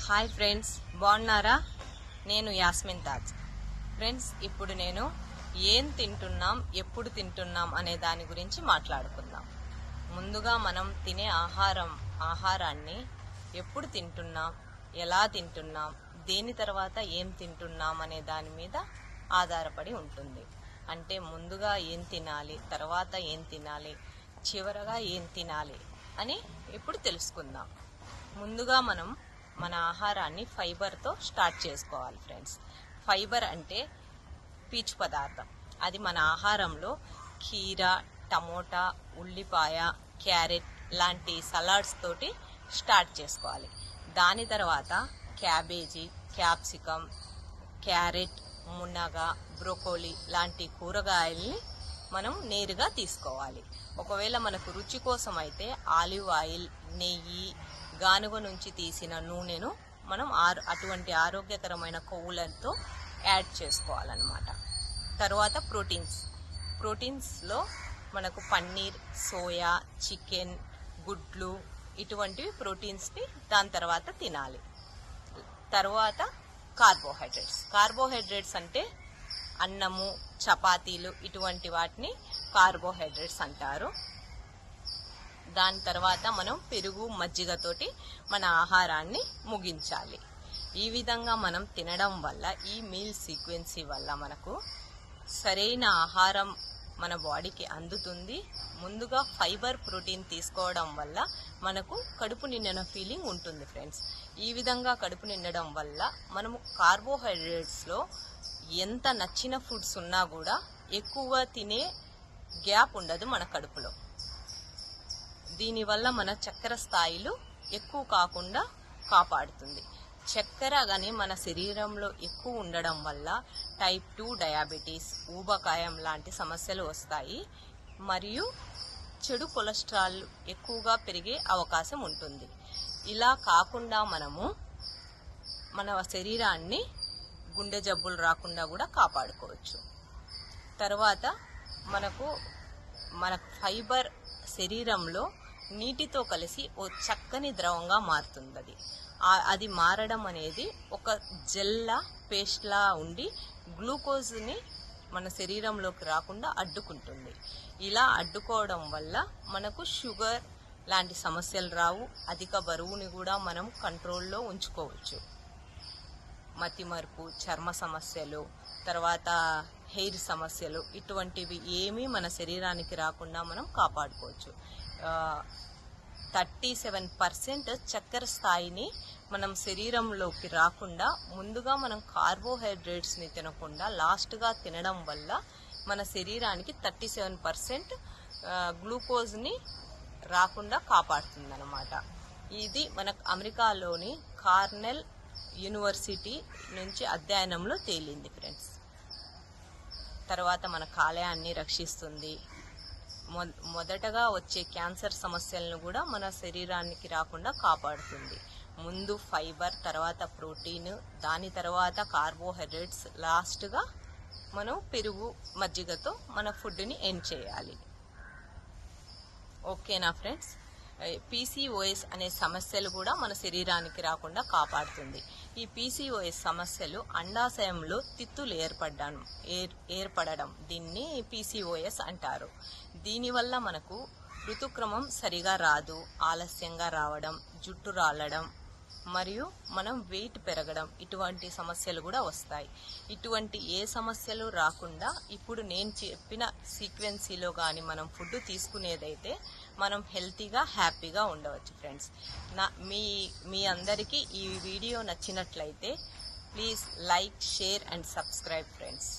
Hi friends, బాగున్నారా? నేను Yasmin Taj. Friends, ఇప్పుడు నేను ఏం తింటున్నాం, ఎప్పుడు తింటున్నాం అనే దాని గురించి మాట్లాడుకుందాం. ముందుగా మనం తినే ఆహారాన్ని ఎప్పుడు తింటున్నాం, ఎలా తింటున్నాం, దేని తర్వాత ఏం తింటున్నాం అనే దాని మీద ఆధారపడి ఉంటుంది. అంటే ముందుగా ఏం తినాలి, తర్వాత ఏం తినాలి, చివరగా ఏం తినాలి అని ఇప్పుడు తెలుసుకుందాం. ముందుగా మనం మన ఆహారాన్ని ఫైబర్తో స్టార్ట్ చేసుకోవాలి ఫ్రెండ్స్. ఫైబర్ అంటే పీచు పదార్థం. అది మన ఆహారంలో కీర, టమోటా, ఉల్లిపాయ, క్యారెట్ లాంటి సలాడ్స్ తోటి స్టార్ట్ చేసుకోవాలి. దాని తర్వాత క్యాబేజీ, క్యాప్సికమ్, క్యారెట్, మునగ, బ్రోకోలీ లాంటి కూరగాయల్ని మనం నేరుగా తీసుకోవాలి. ఒకవేళ మనకు రుచి కోసం అయితే ఆలివ్ ఆయిల్, నెయ్యి, గానుగ నుంచి తీసిన నూనెను మనం అటువంటి ఆరోగ్యకరమైన కొవ్వులతో యాడ్ చేసుకోవాలన్నమాట. తర్వాత ప్రోటీన్స్లో మనకు పన్నీర్, సోయా, చికెన్, గుడ్లు ఇటువంటివి ప్రోటీన్స్ని దాని తర్వాత తినాలి. తర్వాత కార్బోహైడ్రేట్స్ అంటే అన్నము, చపాతీలు ఇటువంటి వాటిని కార్బోహైడ్రేట్స్ అంటారు. దాని తర్వాత మనం పెరుగు, మజ్జిగతోటి మన ఆహారాన్ని ముగించాలి. ఈ విధంగా మనం తినడం వల్ల, ఈ మీల్ సీక్వెన్సీ వల్ల మనకు సరైన ఆహారం మన బాడీకి అందుతుంది. ముందుగా ఫైబర్, ప్రోటీన్ తీసుకోవడం వల్ల మనకు కడుపు నిండిన ఫీలింగ్ ఉంటుంది ఫ్రెండ్స్. ఈ విధంగా కడుపు నిండడం వల్ల మనము కార్బోహైడ్రేట్స్లో ఎంత నచ్చిన ఫుడ్స్ ఉన్నా కూడా ఎక్కువ తినే గ్యాప్ ఉండదు మన కడుపులో. దీనివల్ల మన చక్కెర స్థాయిలు ఎక్కువ కాకుండా కాపాడుతుంది. చక్కెర కానీ మన శరీరంలో ఎక్కువ ఉండడం వల్ల టైప్ 2 డయాబెటీస్, ఊబకాయం లాంటి సమస్యలు వస్తాయి. మరియు చెడు కొలెస్ట్రాల్ ఎక్కువగా పెరిగే అవకాశం ఉంటుంది. ఇలా కాకుండా మనము మన శరీరాన్ని గుండె జబ్బులు రాకుండా కూడా కాపాడుకోవచ్చు. తర్వాత మనకు ఫైబర్ శరీరంలో నీటితో కలిసి ఓ చక్కని ద్రవంగా మారుతుంది. అది మారడం అనేది ఒక జెల్లా, పేస్ట్లా ఉండి గ్లూకోజ్ని మన శరీరంలోకి రాకుండా అడ్డుకుంటుంది. ఇలా అడ్డుకోవడం వల్ల మనకు షుగర్ లాంటి సమస్యలు రావు. అధిక బరువుని కూడా మనం కంట్రోల్లో ఉంచుకోవచ్చు. మతిమరుపు, చర్మ సమస్యలు, తర్వాత హెయిర్ సమస్యలు ఇటువంటివి ఏమీ మన శరీరానికి రాకుండా మనం కాపాడుకోవచ్చు. 37% చక్కెర స్థాయిని మనం శరీరంలోకి రాకుండా ముందుగా మనం కార్బోహైడ్రేట్స్ని తినకుండా లాస్ట్గా తినడం వల్ల మన శరీరానికి 37% గ్లూకోజ్ని రాకుండా కాపాడుతుంది అన్నమాట. ఇది మనకు అమెరికాలోని కార్నెల్ యూనివర్సిటీ నుంచి అధ్యయనంలో తేలింది ఫ్రెండ్స్. తర్వాత మన కాలేయాన్ని రక్షిస్తుంది. మొదటగా వచ్చే క్యాన్సర్ సమస్యలను కూడా మన శరీరానికి రాకుండా కాపాడుతుంది. ముందు ఫైబర్, తర్వాత ప్రోటీన్, దాని తర్వాత కార్బోహైడ్రేట్స్, లాస్ట్గా మనం పెరుగు, మజ్జిగతో మన ఫుడ్ని ఎండ్ చేయాలి. ఓకేనా ఫ్రెండ్స్? పీసీఓఎస్ అనే సమస్యలు కూడా మన శరీరానికి రాకుండా కాపాడుతుంది. ఈ పీసీఓఎస్ సమస్యలు అండాశయంలో తిత్తులు ఏర్పడడం దీన్ని పీసీఓఎస్ అంటారు. దీనివల్ల మనకు ఋతుక్రమం సరిగా రాదు, ఆలస్యంగా రావడం, జుట్టు రాలడం మరియు మనం వెయిట్ పెరగడం ఇటువంటి సమస్యలు కూడా వస్తాయి. ఇటువంటి ఏ సమస్యలు రాకుండా ఇప్పుడు నేను చెప్పిన సీక్వెన్సీలో కానీ మనం ఫుడ్ తీసుకునేదైతే మనం హెల్తీగా, హ్యాపీగా ఉండవచ్చు ఫ్రెండ్స్. మీ అందరికీ ఈ వీడియో నచ్చినట్లయితే please like, share and subscribe friends.